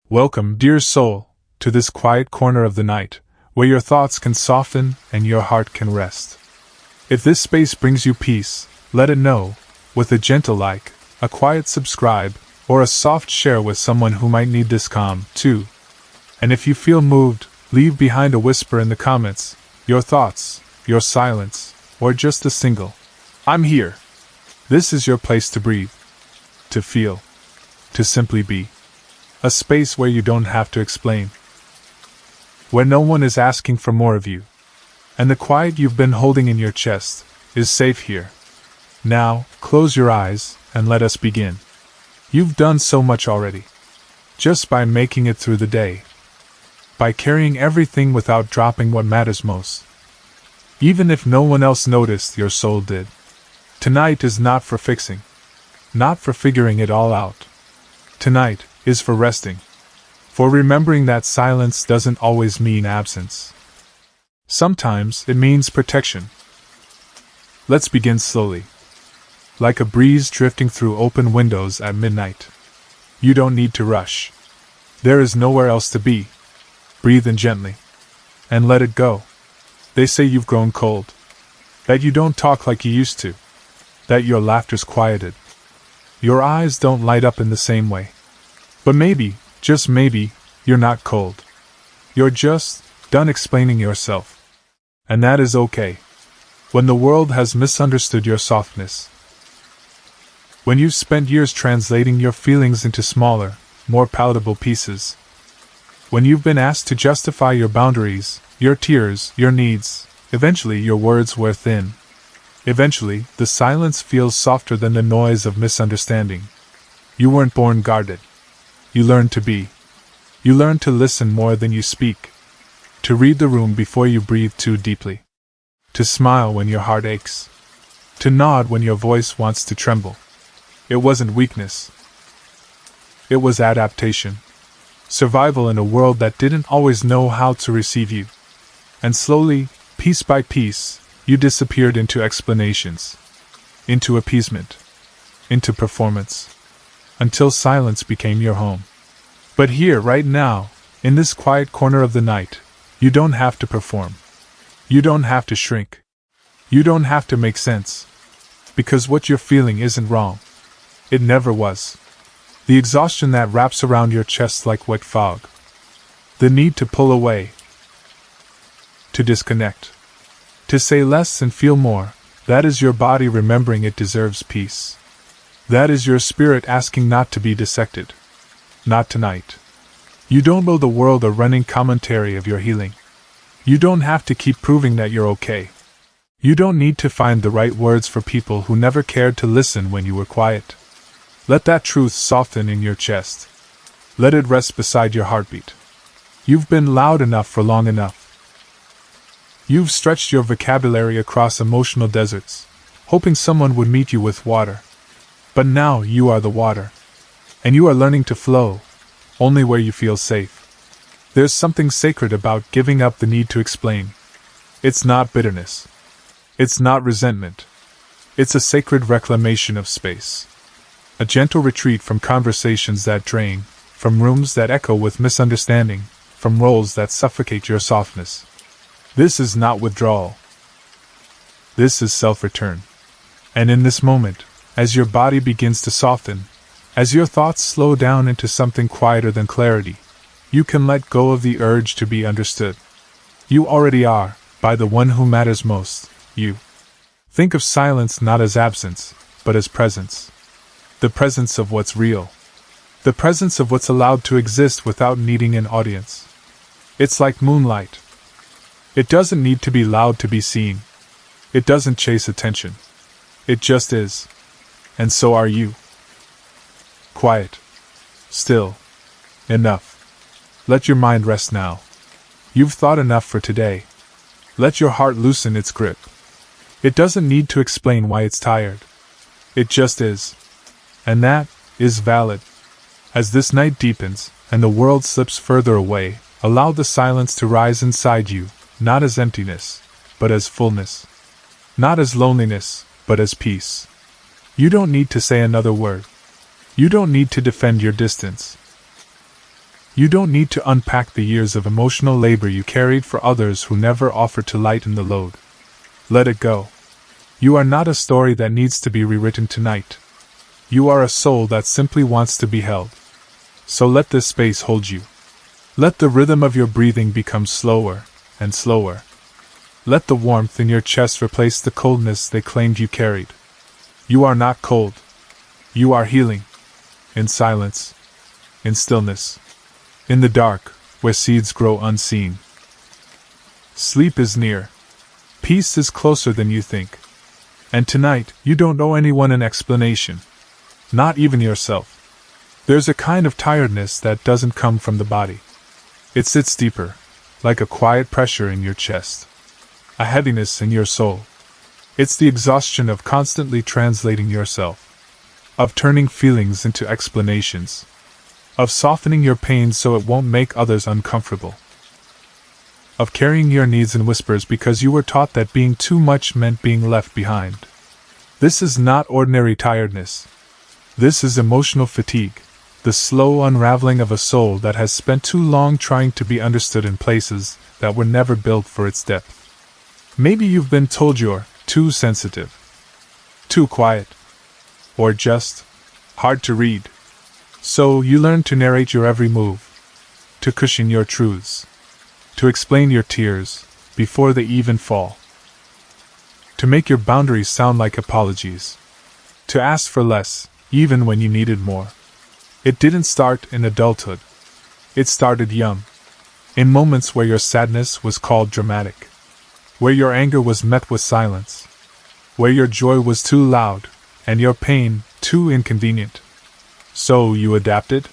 Welcome, dear soul, to this quiet corner of the night, where your thoughts can soften and your heart can rest. If this space brings you peace, let it know, with a gentle like, a quiet subscribe, or a soft share with someone who might need this calm, too. And if you feel moved, leave behind a whisper in the comments, your thoughts, your silence, or just a single "I'm here." This is your place to breathe, to feel, to simply be. A space where you don't have to explain. Where no one is asking for more of you. And the quiet you've been holding in your chest is safe here. Now, close your eyes and let us begin. You've done so much already. Just by making it through the day. By carrying everything without dropping what matters most. Even if no one else noticed, your soul did. Tonight is not for fixing. Not for figuring it all out. Tonight is for resting. For remembering that silence doesn't always mean absence. Sometimes it means protection. Let's begin slowly. Like a breeze drifting through open windows at midnight. You don't need to rush. There is nowhere else to be. Breathe in gently. And let it go. They say you've grown cold. That you don't talk like you used to. That your laughter's quieted. Your eyes don't light up in the same way. But maybe, just maybe, you're not cold. You're just done explaining yourself. And that is okay. When the world has misunderstood your softness. When you've spent years translating your feelings into smaller, more palatable pieces. When you've been asked to justify your boundaries, your tears, your needs, eventually your words wear thin. Eventually, the silence feels softer than the noise of misunderstanding. You weren't born guarded. You learned to be. You learned to listen more than you speak. To read the room before you breathe too deeply. To smile when your heart aches. To nod when your voice wants to tremble. It wasn't weakness. It was adaptation. Survival in a world that didn't always know how to receive you. And slowly, piece by piece, you disappeared into explanations. Into appeasement. Into performance. Until silence became your home. But here, right now, in this quiet corner of the night, you don't have to perform. You don't have to shrink. You don't have to make sense. Because what you're feeling isn't wrong. It never was. The exhaustion that wraps around your chest like wet fog. The need to pull away. To disconnect. To say less and feel more, that is your body remembering it deserves peace. That is your spirit asking not to be dissected. Not tonight. You don't owe the world a running commentary of your healing. You don't have to keep proving that you're okay. You don't need to find the right words for people who never cared to listen when you were quiet. Let that truth soften in your chest. Let it rest beside your heartbeat. You've been loud enough for long enough. You've stretched your vocabulary across emotional deserts, hoping someone would meet you with water. But now you are the water. And you are learning to flow, only where you feel safe. There's something sacred about giving up the need to explain. It's not bitterness. It's not resentment. It's a sacred reclamation of space. A gentle retreat from conversations that drain, from rooms that echo with misunderstanding, from roles that suffocate your softness. This is not withdrawal. This is self-return. And in this moment, as your body begins to soften, as your thoughts slow down into something quieter than clarity, you can let go of the urge to be understood. You already are, by the one who matters most, you. Think of silence not as absence, but as presence. The presence of what's real. The presence of what's allowed to exist without needing an audience. It's like moonlight. It doesn't need to be loud to be seen. It doesn't chase attention. It just is. And so are you. Quiet. Still. Enough. Let your mind rest now. You've thought enough for today. Let your heart loosen its grip. It doesn't need to explain why it's tired. It just is. And that is valid. As this night deepens, and the world slips further away, allow the silence to rise inside you, not as emptiness, but as fullness. Not as loneliness, but as peace. You don't need to say another word. You don't need to defend your distance. You don't need to unpack the years of emotional labor you carried for others who never offered to lighten the load. Let it go. You are not a story that needs to be rewritten tonight. You are a soul that simply wants to be held. So let this space hold you. Let the rhythm of your breathing become slower and slower. Let the warmth in your chest replace the coldness they claimed you carried. You are not cold. You are healing. In silence. In stillness. In the dark, where seeds grow unseen. Sleep is near. Peace is closer than you think. And tonight, you don't owe anyone an explanation. Not even yourself. There's a kind of tiredness that doesn't come from the body. It sits deeper, like a quiet pressure in your chest. A heaviness in your soul. It's the exhaustion of constantly translating yourself. Of turning feelings into explanations. Of softening your pain so it won't make others uncomfortable. Of carrying your needs in whispers because you were taught that being too much meant being left behind. This is not ordinary tiredness. This is emotional fatigue, the slow unraveling of a soul that has spent too long trying to be understood in places that were never built for its depth. Maybe you've been told you're too sensitive, too quiet, or just hard to read. So you learn to narrate your every move, to cushion your truths, to explain your tears before they even fall, to make your boundaries sound like apologies, to ask for less even when you needed more. It didn't start in adulthood. It started young, in moments where your sadness was called dramatic, where your anger was met with silence, where your joy was too loud and your pain too inconvenient. So you adapted.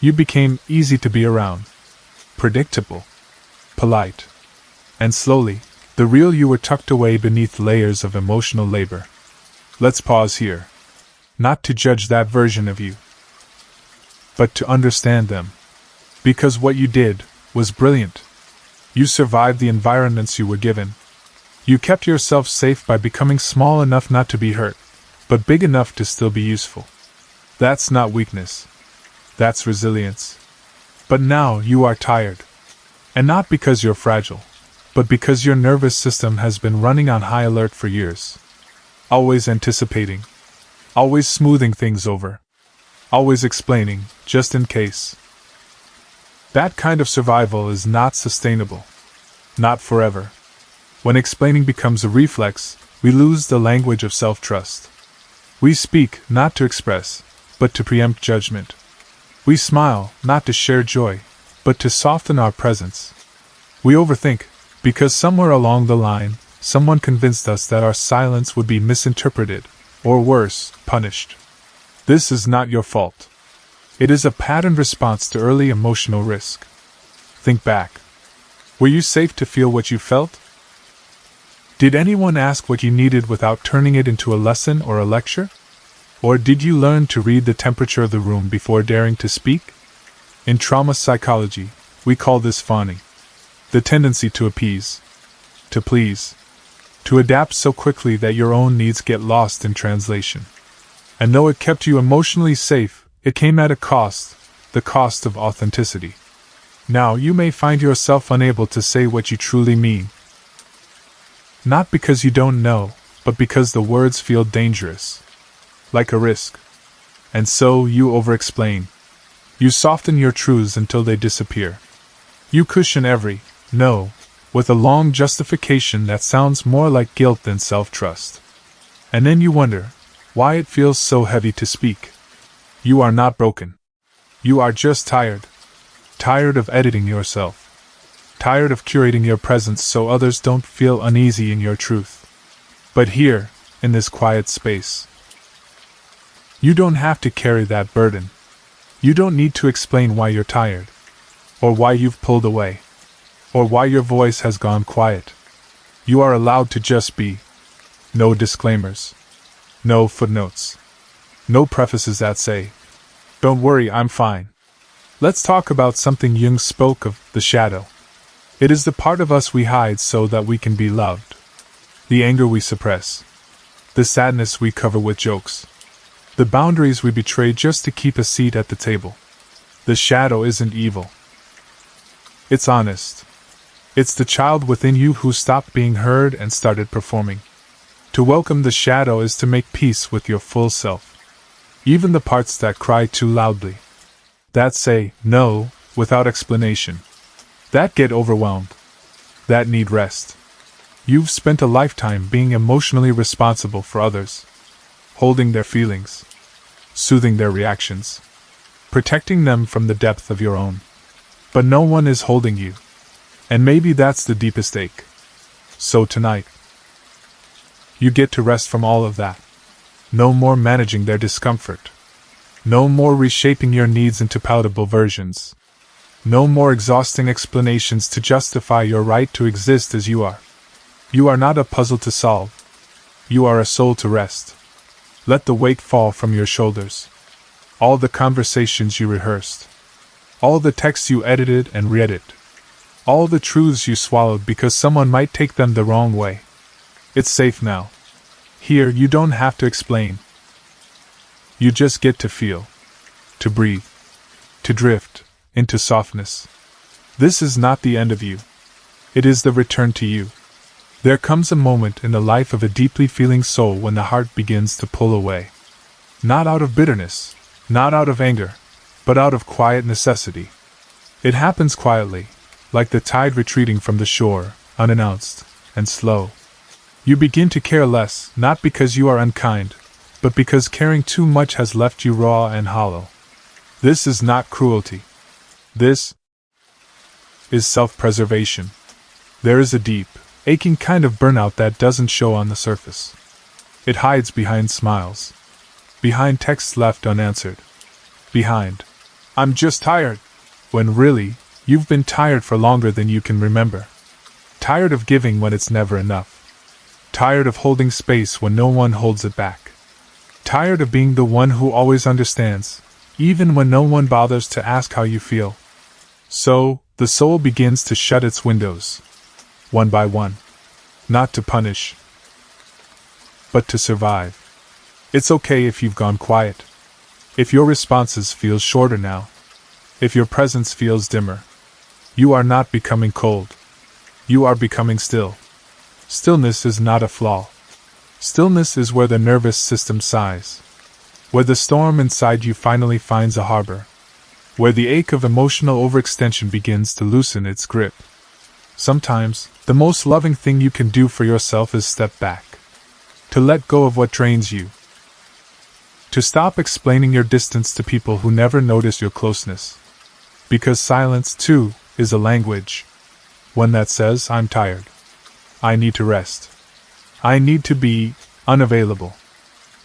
You became easy to be around, predictable, polite, and slowly, the real you were tucked away beneath layers of emotional labor. Let's pause here. Not to judge that version of you, but to understand them. Because what you did was brilliant. You survived the environments you were given. You kept yourself safe by becoming small enough not to be hurt, but big enough to still be useful. That's not weakness. That's resilience. But now you are tired. And not because you're fragile, but because your nervous system has been running on high alert for years. Always anticipating. Always smoothing things over. Always explaining, just in case. That kind of survival is not sustainable. Not forever. When explaining becomes a reflex, we lose the language of self-trust. We speak not to express, but to preempt judgment. We smile not to share joy, but to soften our presence. We overthink, because somewhere along the line, someone convinced us that our silence would be misinterpreted, or worse, punished. This is not your fault. It is a patterned response to early emotional risk. Think back. Were you safe to feel what you felt? Did anyone ask what you needed without turning it into a lesson or a lecture? Or did you learn to read the temperature of the room before daring to speak? In trauma psychology, we call this fawning. The tendency to appease, to please, to adapt so quickly that your own needs get lost in translation. And though it kept you emotionally safe, it came at a cost, the cost of authenticity. Now you may find yourself unable to say what you truly mean. Not because you don't know, but because the words feel dangerous. Like a risk. And so you over-explain. You soften your truths until they disappear. You cushion every no with a long justification that sounds more like guilt than self-trust. And then you wonder why it feels so heavy to speak. You are not broken. You are just tired. Tired of editing yourself. Tired of curating your presence so others don't feel uneasy in your truth. But here, in this quiet space, you don't have to carry that burden. You don't need to explain why you're tired, or why you've pulled away, or why your voice has gone quiet. You are allowed to just be. No disclaimers. No footnotes. No prefaces that say, "Don't worry, I'm fine." Let's talk about something Jung spoke of, the shadow. It is the part of us we hide so that we can be loved. The anger we suppress. The sadness we cover with jokes. The boundaries we betray just to keep a seat at the table. The shadow isn't evil. It's honest. It's the child within you who stopped being heard and started performing. To welcome the shadow is to make peace with your full self. Even the parts that cry too loudly. That say no without explanation. That get overwhelmed. That need rest. You've spent a lifetime being emotionally responsible for others. Holding their feelings. Soothing their reactions. Protecting them from the depth of your own. But no one is holding you. And maybe that's the deepest ache. So tonight, you get to rest from all of that. No more managing their discomfort. No more reshaping your needs into palatable versions. No more exhausting explanations to justify your right to exist as you are. You are not a puzzle to solve. You are a soul to rest. Let the weight fall from your shoulders. All the conversations you rehearsed. All the texts you edited and re-edited. All the truths you swallowed because someone might take them the wrong way. It's safe now. Here you don't have to explain. You just get to feel. To breathe. To drift into softness. This is not the end of you. It is the return to you. There comes a moment in the life of a deeply feeling soul when the heart begins to pull away. Not out of bitterness, not out of anger, but out of quiet necessity. It happens quietly, like the tide retreating from the shore, unannounced and slow. You begin to care less, not because you are unkind, but because caring too much has left you raw and hollow. This is not cruelty. This is self-preservation. There is a deep, aching kind of burnout that doesn't show on the surface. It hides behind smiles. Behind texts left unanswered. Behind, "I'm just tired," when really, you've been tired for longer than you can remember. Tired of giving when it's never enough. Tired of holding space when no one holds it back. Tired of being the one who always understands, even when no one bothers to ask how you feel. So, the soul begins to shut its windows. One by one. Not to punish, but to survive. It's okay if you've gone quiet. If your responses feel shorter now. If your presence feels dimmer. You are not becoming cold. You are becoming still. Stillness is not a flaw. Stillness is where the nervous system sighs. Where the storm inside you finally finds a harbor. Where the ache of emotional overextension begins to loosen its grip. Sometimes, the most loving thing you can do for yourself is step back. To let go of what drains you. To stop explaining your distance to people who never notice your closeness. Because silence, too, is a language. One that says, "I'm tired. I need to rest. I need to be unavailable."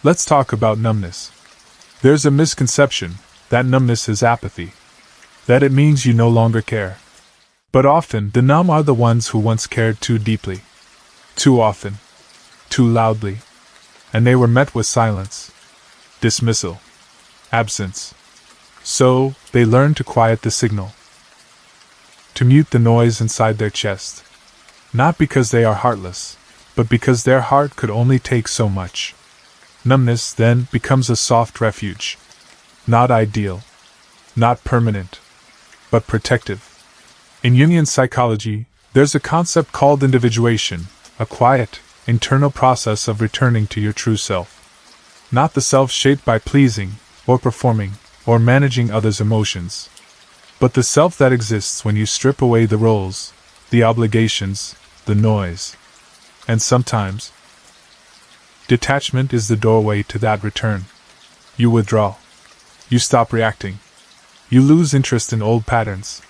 Let's talk about numbness. There's a misconception that numbness is apathy. That it means you no longer care. But often, the numb are the ones who once cared too deeply. Too often. Too loudly. And they were met with silence. Dismissal. Absence. So, they learned to quiet the signal. To mute the noise inside their chest. Not because they are heartless, but because their heart could only take so much. Numbness then becomes a soft refuge. Not ideal. Not permanent. But protective. In Jungian psychology, there's a concept called individuation, a quiet, internal process of returning to your true self. Not the self shaped by pleasing, or performing, or managing others' emotions. But the self that exists when you strip away the roles, the obligations, the noise. And sometimes, detachment is the doorway to that return. You withdraw. You stop reacting. You lose interest in old patterns.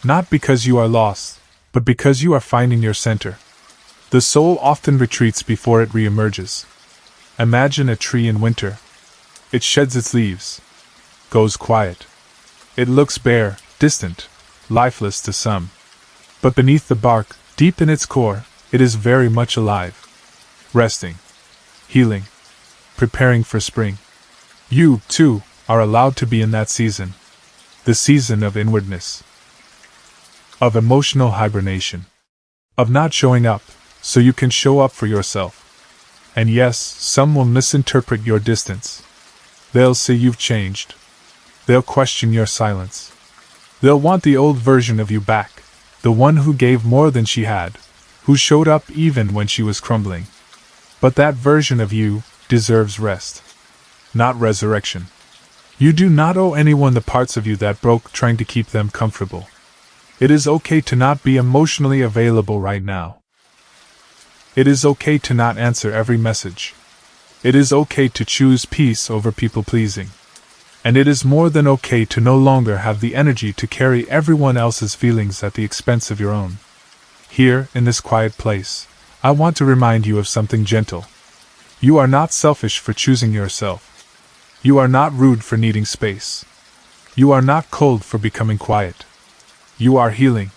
Not because you are lost, but because you are finding your center. The soul often retreats before it reemerges. Imagine a tree in winter. It sheds its leaves. Goes quiet. It looks bare, distant, lifeless to some. But beneath the bark, deep in its core, it is very much alive. Resting. Healing. Preparing for spring. You, too, are allowed to be in that season. The season of inwardness. Of emotional hibernation. Of not showing up, so you can show up for yourself. And yes, some will misinterpret your distance. They'll say you've changed. They'll question your silence. They'll want the old version of you back, the one who gave more than she had, who showed up even when she was crumbling. But that version of you deserves rest, not resurrection. You do not owe anyone the parts of you that broke trying to keep them comfortable. It is okay to not be emotionally available right now. It is okay to not answer every message. It is okay to choose peace over people-pleasing. And it is more than okay to no longer have the energy to carry everyone else's feelings at the expense of your own. Here, in this quiet place, I want to remind you of something gentle. You are not selfish for choosing yourself. You are not rude for needing space. You are not cold for becoming quiet. You are healing.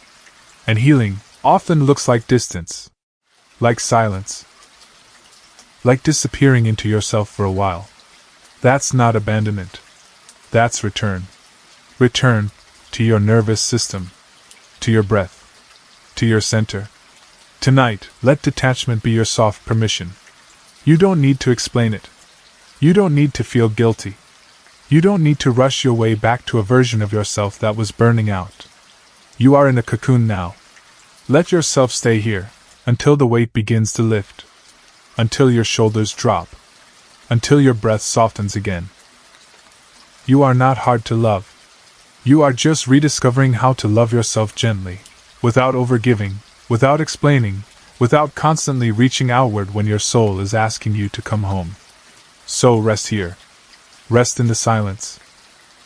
And healing often looks like distance. Like silence. Like disappearing into yourself for a while. That's not abandonment. That's return. Return to your nervous system. To your breath. To your center. Tonight, let detachment be your soft permission. You don't need to explain it. You don't need to feel guilty. You don't need to rush your way back to a version of yourself that was burning out. You are in a cocoon now. Let yourself stay here, until the weight begins to lift. Until your shoulders drop. Until your breath softens again. You are not hard to love. You are just rediscovering how to love yourself gently, without overgiving, without explaining, without constantly reaching outward when your soul is asking you to come home. So rest here. Rest in the silence.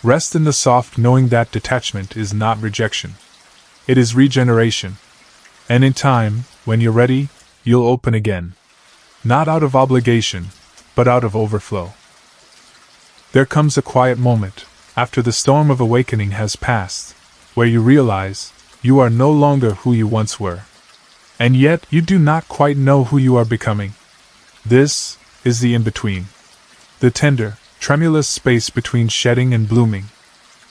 Rest in the soft knowing that detachment is not rejection. It is regeneration. And in time, when you're ready, you'll open again. Not out of obligation, but out of overflow. There comes a quiet moment, after the storm of awakening has passed, where you realize you are no longer who you once were. And yet you do not quite know who you are becoming. This is the in-between. The tender, tremulous space between shedding and blooming.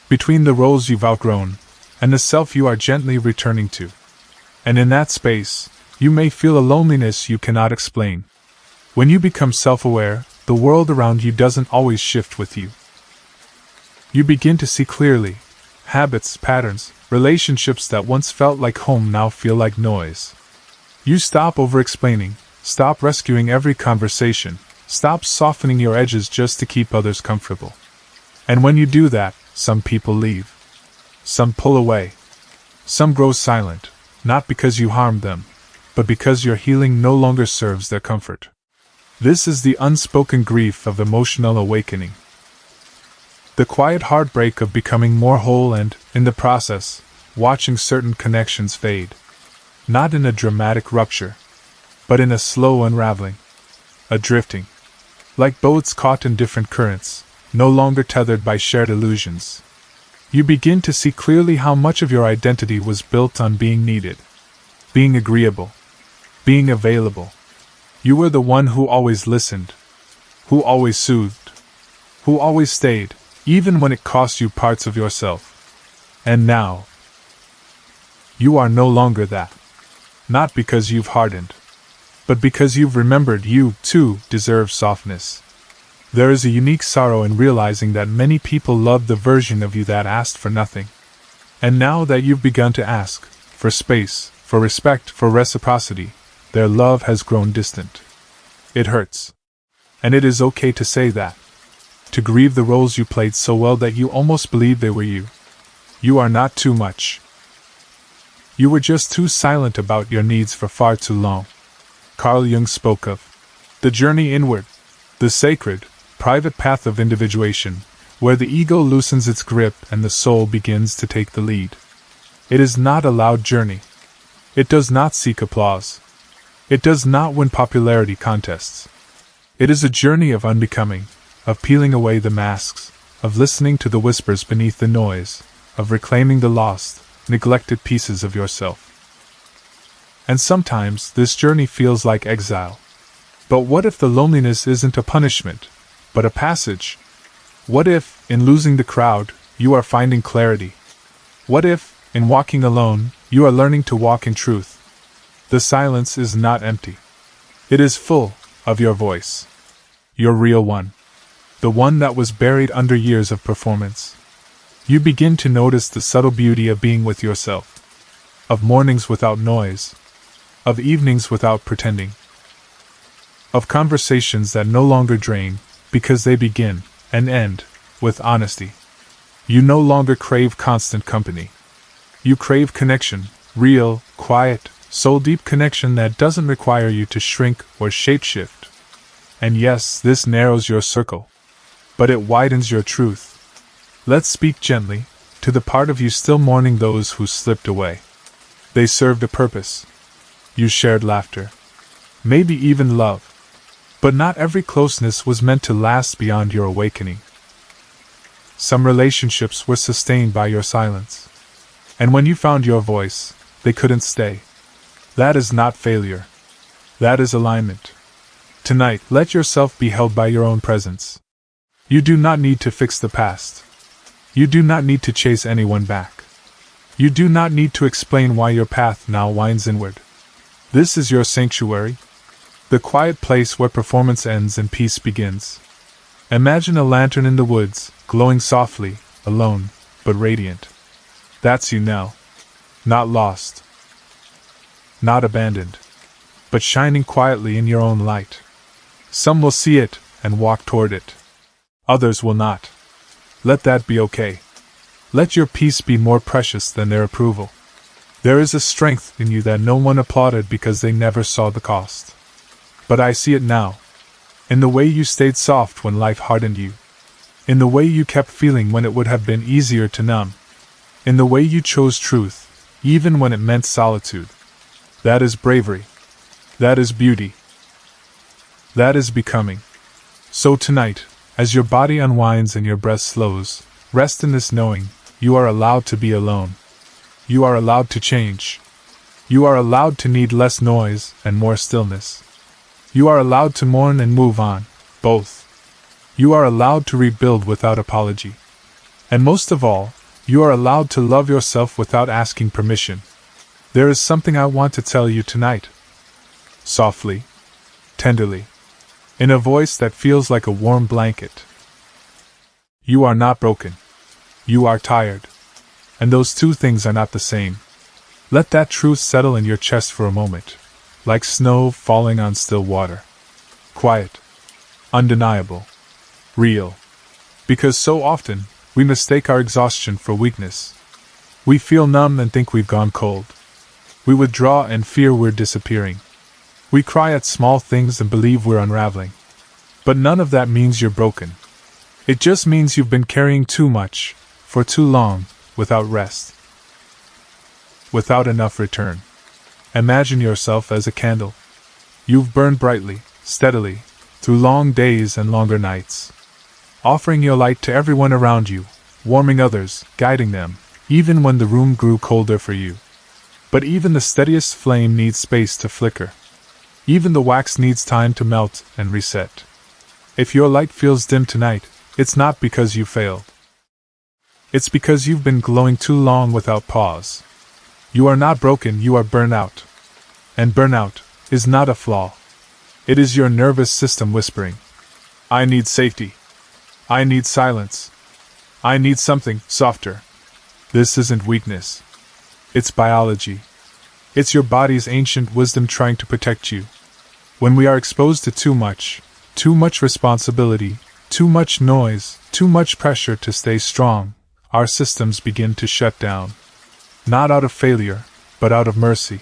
Between the roles you've outgrown, and the self you are gently returning to. And in that space, you may feel a loneliness you cannot explain. When you become self-aware, the world around you doesn't always shift with you. You begin to see clearly. Habits, patterns, relationships that once felt like home now feel like noise. You stop over-explaining, stop rescuing every conversation, stop softening your edges just to keep others comfortable. And when you do that, some people leave. Some pull away. Some grow silent, not because you harmed them, but because your healing no longer serves their comfort. This is the unspoken grief of emotional awakening. The quiet heartbreak of becoming more whole and, in the process, watching certain connections fade. Not in a dramatic rupture, but in a slow unraveling. A drifting. Like boats caught in different currents, no longer tethered by shared illusions. You begin to see clearly how much of your identity was built on being needed. Being agreeable. Being available. You were the one who always listened. Who always soothed. Who always stayed, even when it cost you parts of yourself. And now, you are no longer that. Not because you've hardened, but because you've remembered you, too, deserve softness. There is a unique sorrow in realizing that many people loved the version of you that asked for nothing. And now that you've begun to ask, for space, for respect, for reciprocity, their love has grown distant. It hurts. And it is okay to say that. To grieve the roles you played so well that you almost believed they were you. You are not too much. You were just too silent about your needs for far too long. Carl Jung spoke of the journey inward, the sacred, private path of individuation, where the ego loosens its grip and the soul begins to take the lead. It is not a loud journey. It does not seek applause. It does not win popularity contests. It is a journey of unbecoming, of peeling away the masks, of listening to the whispers beneath the noise, of reclaiming the lost, neglected pieces of yourself. And sometimes this journey feels like exile. But what if the loneliness isn't a punishment, but a passage? What if, in losing the crowd, you are finding clarity? What if, in walking alone, you are learning to walk in truth? The silence is not empty. It is full of your voice. Your real one. The one that was buried under years of performance. You begin to notice the subtle beauty of being with yourself, of mornings without noise, of evenings without pretending, of conversations that no longer drain, because they begin and end with honesty. You no longer crave constant company. You crave connection, real, quiet, soul-deep connection that doesn't require you to shrink or shapeshift. And yes, this narrows your circle, but it widens your truth. Let's speak gently to the part of you still mourning those who slipped away. They served a purpose. You shared laughter, maybe even love. But not every closeness was meant to last beyond your awakening. Some relationships were sustained by your silence. And when you found your voice, they couldn't stay. That is not failure. That is alignment. Tonight, let yourself be held by your own presence. You do not need to fix the past. You do not need to chase anyone back. You do not need to explain why your path now winds inward. This is your sanctuary, the quiet place where performance ends and peace begins. Imagine a lantern in the woods, glowing softly, alone, but radiant. That's you now. Not lost. Not abandoned. But shining quietly in your own light. Some will see it and walk toward it. Others will not. Let that be okay. Let your peace be more precious than their approval. There is a strength in you that no one applauded because they never saw the cost. But I see it now. In the way you stayed soft when life hardened you. In the way you kept feeling when it would have been easier to numb. In the way you chose truth, even when it meant solitude. That is bravery. That is beauty. That is becoming. So tonight, as your body unwinds and your breath slows, rest in this knowing, you are allowed to be alone. You are allowed to change. You are allowed to need less noise and more stillness. You are allowed to mourn and move on, both. You are allowed to rebuild without apology. And most of all, you are allowed to love yourself without asking permission. There is something I want to tell you tonight. Softly, tenderly, in a voice that feels like a warm blanket. You are not broken. You are tired. And those two things are not the same. Let that truth settle in your chest for a moment, like snow falling on still water. Quiet. Undeniable. Real. Because so often, we mistake our exhaustion for weakness. We feel numb and think we've gone cold. We withdraw and fear we're disappearing. We cry at small things and believe we're unraveling. But none of that means you're broken. It just means you've been carrying too much, for too long, without rest. Without enough return. Imagine yourself as a candle. You've burned brightly, steadily, through long days and longer nights. Offering your light to everyone around you, warming others, guiding them, even when the room grew colder for you. But even the steadiest flame needs space to flicker. Even the wax needs time to melt and reset. If your light feels dim tonight, it's not because you failed. It's because you've been glowing too long without pause. You are not broken, you are burnt out. And burnout is not a flaw. It is your nervous system whispering, I need safety. I need silence. I need something softer. This isn't weakness. It's biology. It's your body's ancient wisdom trying to protect you. When we are exposed to too much responsibility, too much noise, too much pressure to stay strong, our systems begin to shut down. Not out of failure, but out of mercy.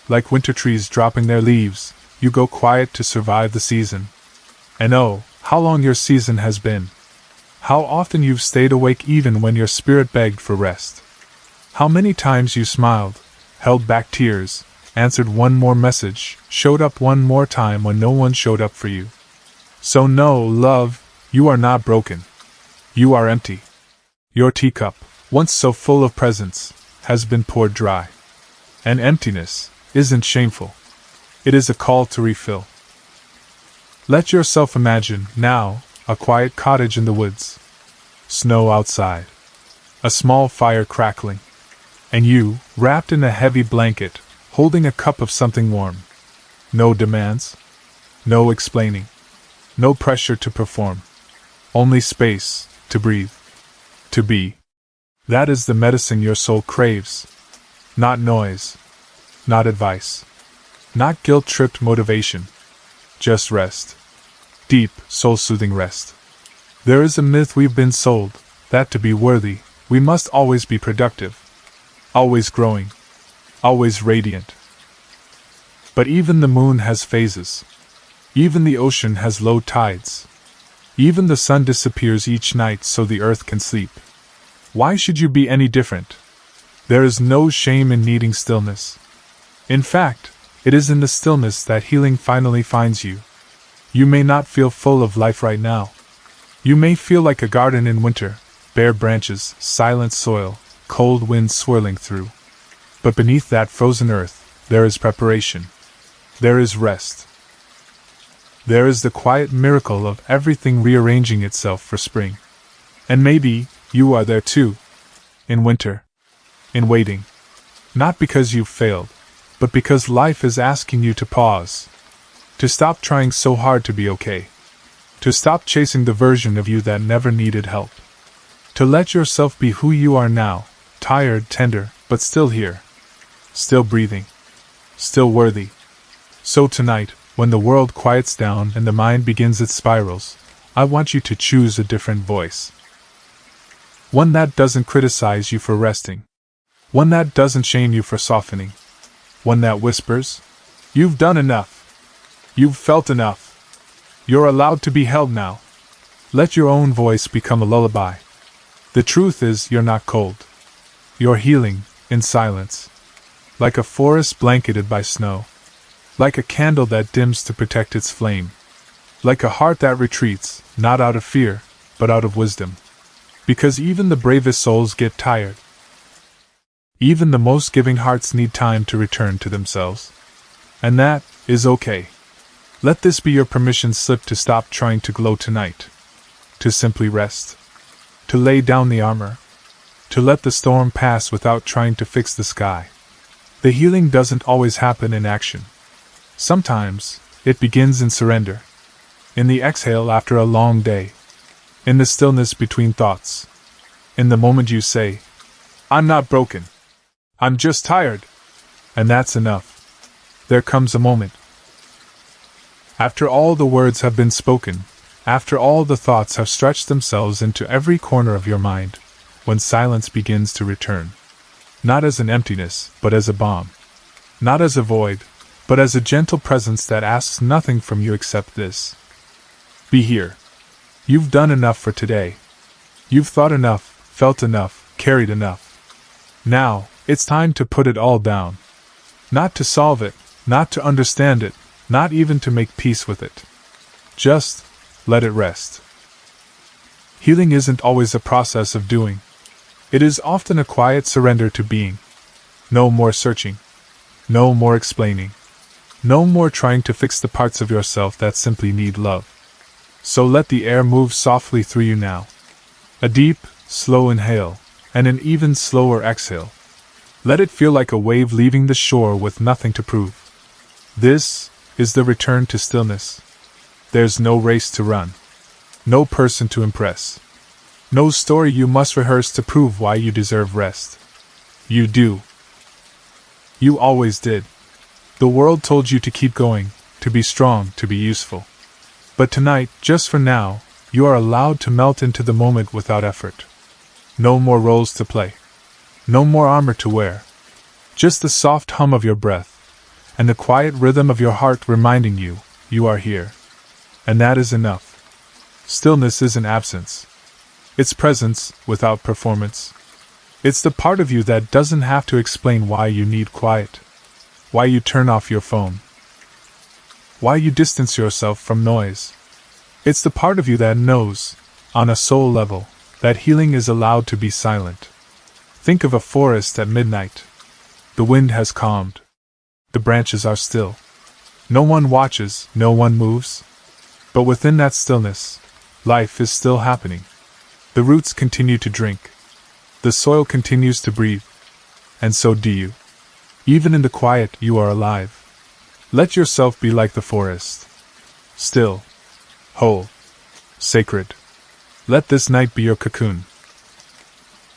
Like winter trees dropping their leaves, you go quiet to survive the season. And oh, how long your season has been. How often you've stayed awake even when your spirit begged for rest. How many times you smiled, held back tears, answered one more message, showed up one more time when no one showed up for you. So no, love, you are not broken. You are empty. Your teacup, once so full of presents, has been poured dry. And emptiness isn't shameful. It is a call to refill. Let yourself imagine, now, a quiet cottage in the woods. Snow outside. A small fire crackling. And you, wrapped in a heavy blanket, holding a cup of something warm. No demands. No explaining. No pressure to perform. Only space to breathe. To be. That is the medicine your soul craves. Not noise. Not advice. Not guilt-tripped motivation. Just rest. Deep, soul-soothing rest. There is a myth we've been sold, that to be worthy, we must always be productive. Always growing. Always radiant. But even the moon has phases. Even the ocean has low tides. Even the sun disappears each night so the earth can sleep. Why should you be any different? There is no shame in needing stillness. In fact, it is in the stillness that healing finally finds you. You may not feel full of life right now. You may feel like a garden in winter, bare branches, silent soil, cold winds swirling through. But beneath that frozen earth, there is preparation. There is rest. There is the quiet miracle of everything rearranging itself for spring. And maybe you are there too. In winter. In waiting. Not because you've failed, but because life is asking you to pause. To stop trying so hard to be okay. To stop chasing the version of you that never needed help. To let yourself be who you are now, tired, tender, but still here. Still breathing. Still worthy. So tonight, when the world quiets down and the mind begins its spirals, I want you to choose a different voice. One that doesn't criticize you for resting. One that doesn't shame you for softening. One that whispers, "You've done enough. You've felt enough. You're allowed to be held now." Let your own voice become a lullaby. The truth is, you're not cold. You're healing, in silence. Like a forest blanketed by snow. Like a candle that dims to protect its flame. Like a heart that retreats, not out of fear, but out of wisdom. Because even the bravest souls get tired. Even the most giving hearts need time to return to themselves. And that is okay. Let this be your permission slip to stop trying to glow tonight. To simply rest. To lay down the armor. To let the storm pass without trying to fix the sky. The healing doesn't always happen in action. Sometimes, it begins in surrender. In the exhale after a long day. In the stillness between thoughts. In the moment you say, "I'm not broken. I'm just tired." And that's enough. There comes a moment. After all the words have been spoken, after all the thoughts have stretched themselves into every corner of your mind, when silence begins to return. Not as an emptiness, but as a balm. Not as a void, but as a gentle presence that asks nothing from you except this. Be here. You've done enough for today. You've thought enough, felt enough, carried enough. Now, it's time to put it all down. Not to solve it, not to understand it, not even to make peace with it. Just let it rest. Healing isn't always a process of doing. It is often a quiet surrender to being. No more searching. No more explaining. No more trying to fix the parts of yourself that simply need love. So let the air move softly through you now. A deep, slow inhale, and an even slower exhale. Let it feel like a wave leaving the shore with nothing to prove. This is the return to stillness. There's no race to run. No person to impress. No story you must rehearse to prove why you deserve rest. You do. You always did. The world told you to keep going, to be strong, to be useful. But tonight, just for now, you are allowed to melt into the moment without effort. No more roles to play. No more armor to wear. Just the soft hum of your breath, and the quiet rhythm of your heart reminding you, you are here. And that is enough. Stillness isn't absence. It's presence, without performance. It's the part of you that doesn't have to explain why you need quiet. Why you turn off your phone. Why you distance yourself from noise. It's the part of you that knows, on a soul level, that healing is allowed to be silent. Think of a forest at midnight. The wind has calmed. The branches are still. No one watches, no one moves. But within that stillness, life is still happening. The roots continue to drink. The soil continues to breathe. And so do you. Even in the quiet, you are alive. Let yourself be like the forest. Still. Whole. Sacred. Let this night be your cocoon.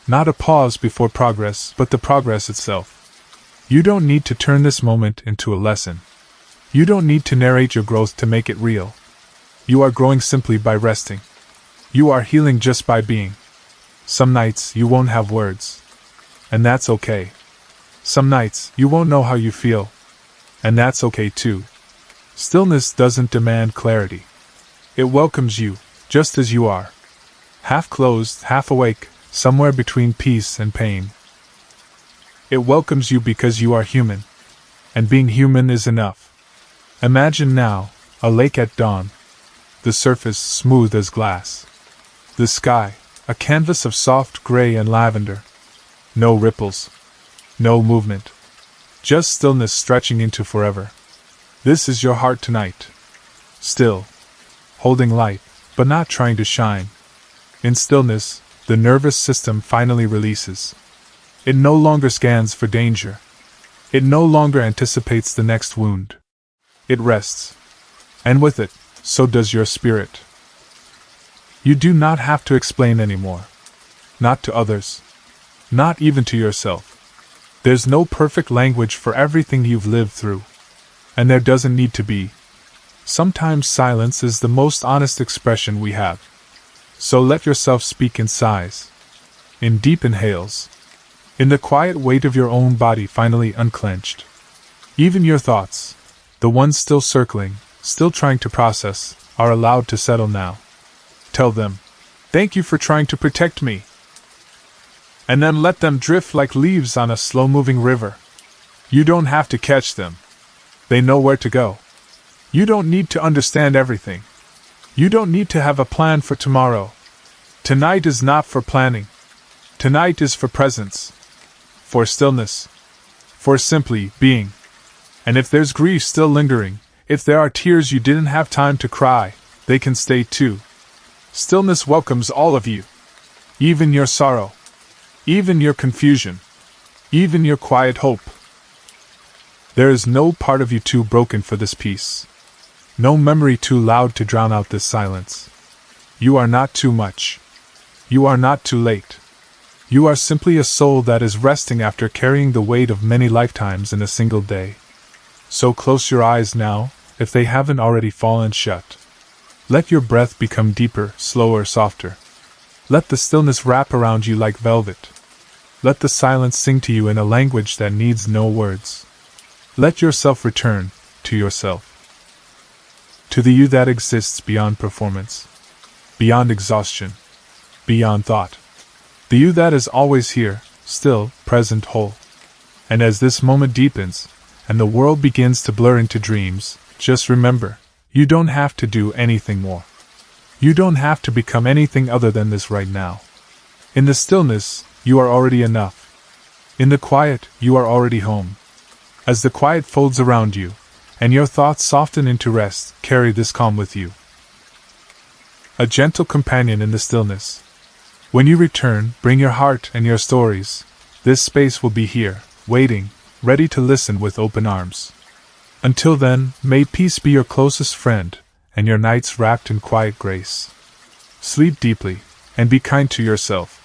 Not a pause before progress, but the progress itself. You don't need to turn this moment into a lesson. You don't need to narrate your growth to make it real. You are growing simply by resting. You are healing just by being. Some nights you won't have words. And that's okay. Some nights you won't know how you feel. And that's okay too. Stillness doesn't demand clarity. It welcomes you, just as you are. Half closed, half awake, somewhere between peace and pain. It welcomes you because you are human. And being human is enough. Imagine now, a lake at dawn. The surface smooth as glass. The sky, a canvas of soft gray and lavender. No ripples. No movement. Just stillness stretching into forever. This is your heart tonight. Still. Holding light, but not trying to shine. In stillness, the nervous system finally releases. It no longer scans for danger. It no longer anticipates the next wound. It rests. And with it, so does your spirit. You do not have to explain anymore. Not to others. Not even to yourself. There's no perfect language for everything you've lived through. And there doesn't need to be. Sometimes silence is the most honest expression we have. So let yourself speak in sighs. In deep inhales. In the quiet weight of your own body finally unclenched. Even your thoughts, the ones still circling, still trying to process, are allowed to settle now. Tell them, "Thank you for trying to protect me." And then let them drift like leaves on a slow-moving river. You don't have to catch them. They know where to go. You don't need to understand everything. You don't need to have a plan for tomorrow. Tonight is not for planning. Tonight is for presence. For stillness. For simply being. And if there's grief still lingering, if there are tears you didn't have time to cry, they can stay too. Stillness welcomes all of you. Even your sorrow. Even your confusion. Even your quiet hope. There is no part of you too broken for this peace. No memory too loud to drown out this silence. You are not too much. You are not too late. You are simply a soul that is resting after carrying the weight of many lifetimes in a single day. So close your eyes now, if they haven't already fallen shut. Let your breath become deeper, slower, softer. Let the stillness wrap around you like velvet. Let the silence sing to you in a language that needs no words. Let yourself return to yourself. To the you that exists beyond performance, beyond exhaustion, beyond thought. The you that is always here, still, present, whole. And as this moment deepens, and the world begins to blur into dreams, just remember, you don't have to do anything more. You don't have to become anything other than this right now. In the stillness, you are already enough. In the quiet, you are already home. As the quiet folds around you, and your thoughts soften into rest, carry this calm with you. A gentle companion in the stillness. When you return, bring your heart and your stories. This space will be here, waiting, ready to listen with open arms. Until then, may peace be your closest friend, and your nights wrapped in quiet grace. Sleep deeply, and be kind to yourself.